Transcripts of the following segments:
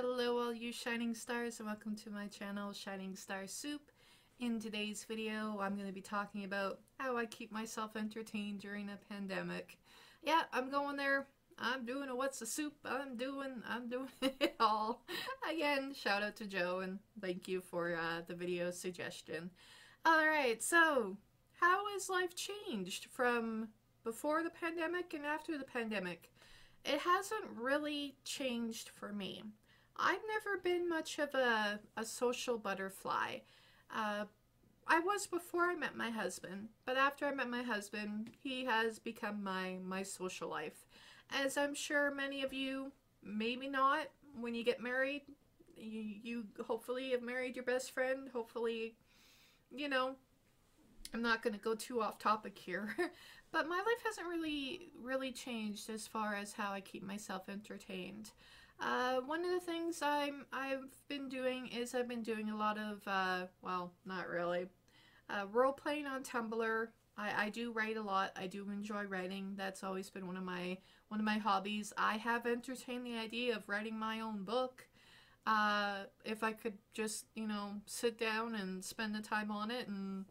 Hello all you shining stars and welcome to my channel Shining Star Soup. In today's video I'm going to be talking about how I keep myself entertained during a pandemic. Yeah, I'm going there. I'm doing a what's the soup. I'm doing it all. Again, shout out to Joe and thank you for the video suggestion. Alright, so how has life changed from before the pandemic and after the pandemic? It hasn't really changed for me. I've never been much of a social butterfly. I was before I met my husband, but after I met my husband, he has become my social life. As I'm sure many of you, maybe not, when you get married, you hopefully have married your best friend. Hopefully, you know, I'm not going to go too off topic here, but my life hasn't really changed as far as how I keep myself entertained. One of the things I've been doing is I've been doing a lot of, well, not really, role-playing on Tumblr. I do write a lot. I do enjoy writing. That's always been one of my hobbies. I have entertained the idea of writing my own book. If I could just, sit down and spend the time on it and,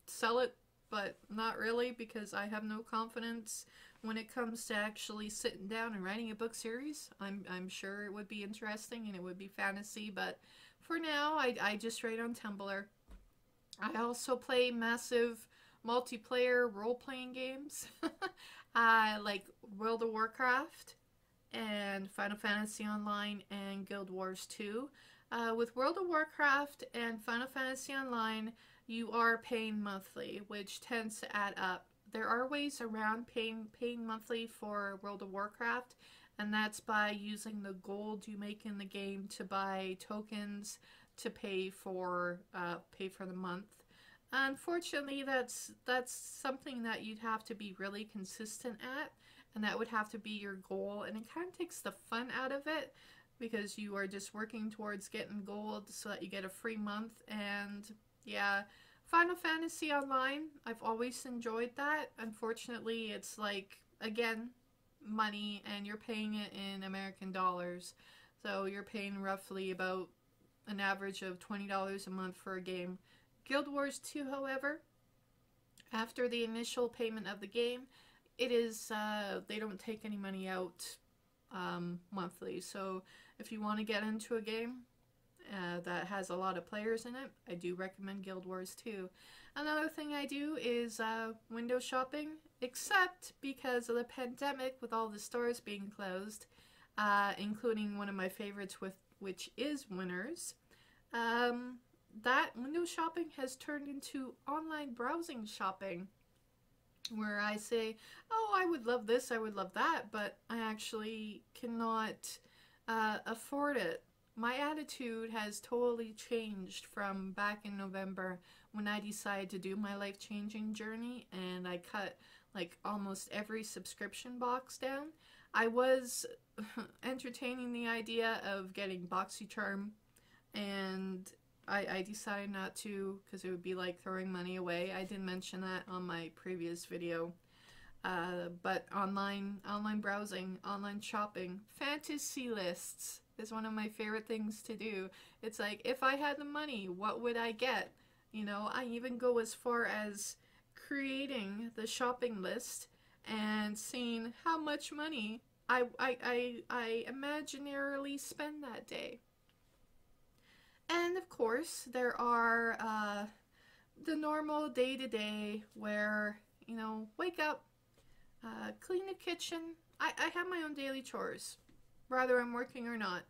sell it, but not really because I have no confidence when it comes to actually sitting down and writing a book series. I'm sure it would be interesting and it would be fantasy, but for now I just write on Tumblr. I also play massive multiplayer role-playing games like World of Warcraft and Final Fantasy Online and Guild Wars 2. With World of Warcraft and Final Fantasy Online, you are paying monthly, which tends to add up. There are ways around paying monthly for World of Warcraft, and that's by using the gold you make in the game to buy tokens to pay for the month. Unfortunately, that's something that you'd have to be really consistent at, and that would have to be your goal, and it kind of takes the fun out of it because you are just working towards getting gold so that you get a free month. And yeah, Final Fantasy Online, I've always enjoyed that. Unfortunately, it's like, again, money, and you're paying it in American dollars. So you're paying roughly about an average of $20 a month for a game. Guild Wars 2, however, after the initial payment of the game, it is, they don't take any money out monthly. So if you want to get into a game that has a lot of players in it, I do recommend Guild Wars 2. Another thing I do is window shopping, except because of the pandemic with all the stores being closed, including one of my favorites which is Winners. That window shopping has turned into online browsing shopping, where I say, oh, I would love this, I would love that, but I actually cannot afford it. My attitude has totally changed from back in November when I decided to do my life-changing journey and I cut like almost every subscription box down. I was entertaining the idea of getting BoxyCharm, and I decided not to because it would be like throwing money away. I did mention that on my previous video. But online browsing, online shopping, fantasy lists is one of my favorite things to do. It's like, if I had the money, what would I get? I even go as far as creating the shopping list and seeing how much money I imaginarily spend that day. And of course, there are the normal day-to-day where, wake up, clean the kitchen. I have my own daily chores, whether I'm working or not.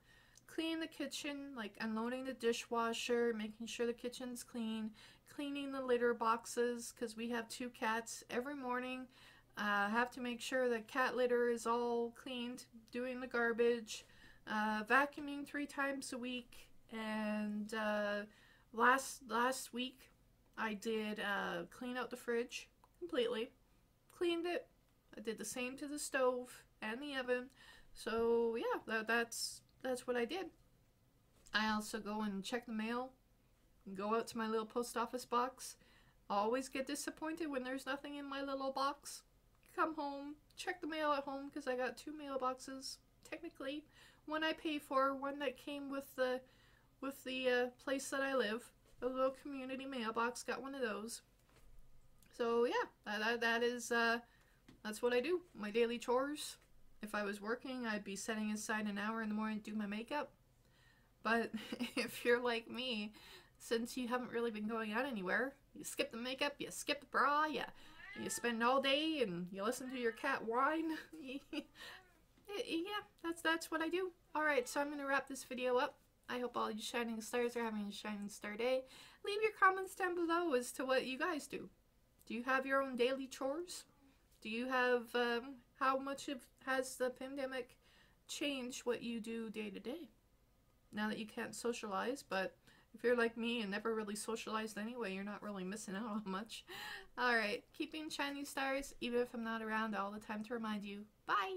Cleaning the kitchen, like unloading the dishwasher, making sure the kitchen's clean, cleaning the litter boxes, because we have 2 cats. Every morning, have to make sure the cat litter is all cleaned, doing the garbage, vacuuming 3 times a week. And last week, I did clean out the fridge completely, cleaned it. I did the same to the stove and the oven. So yeah, that's what I did. I also go and check the mail, go out to my little post office box. Always get disappointed when there's nothing in my little box. Come home, check the mail at home because I got 2 mailboxes, technically. one I pay for, one that came with the place that I live. A little community mailbox, got one of those. So yeah, that's what I do. My daily chores. If I was working, I'd be setting aside an hour in the morning to do my makeup. But if you're like me, since you haven't really been going out anywhere, you skip the makeup, you skip the bra, you spend all day and you listen to your cat whine. Yeah, that's what I do. Alright, so I'm going to wrap this video up. I hope all you shining stars are having a shining star day. Leave your comments down below as to what you guys do. Do you have your own daily chores? Do you have, how much has the pandemic changed what you do day to day? Now that you can't socialize, but if you're like me and never really socialized anyway, you're not really missing out on much. Alright, keep being shining stars, even if I'm not around all the time to remind you. Bye!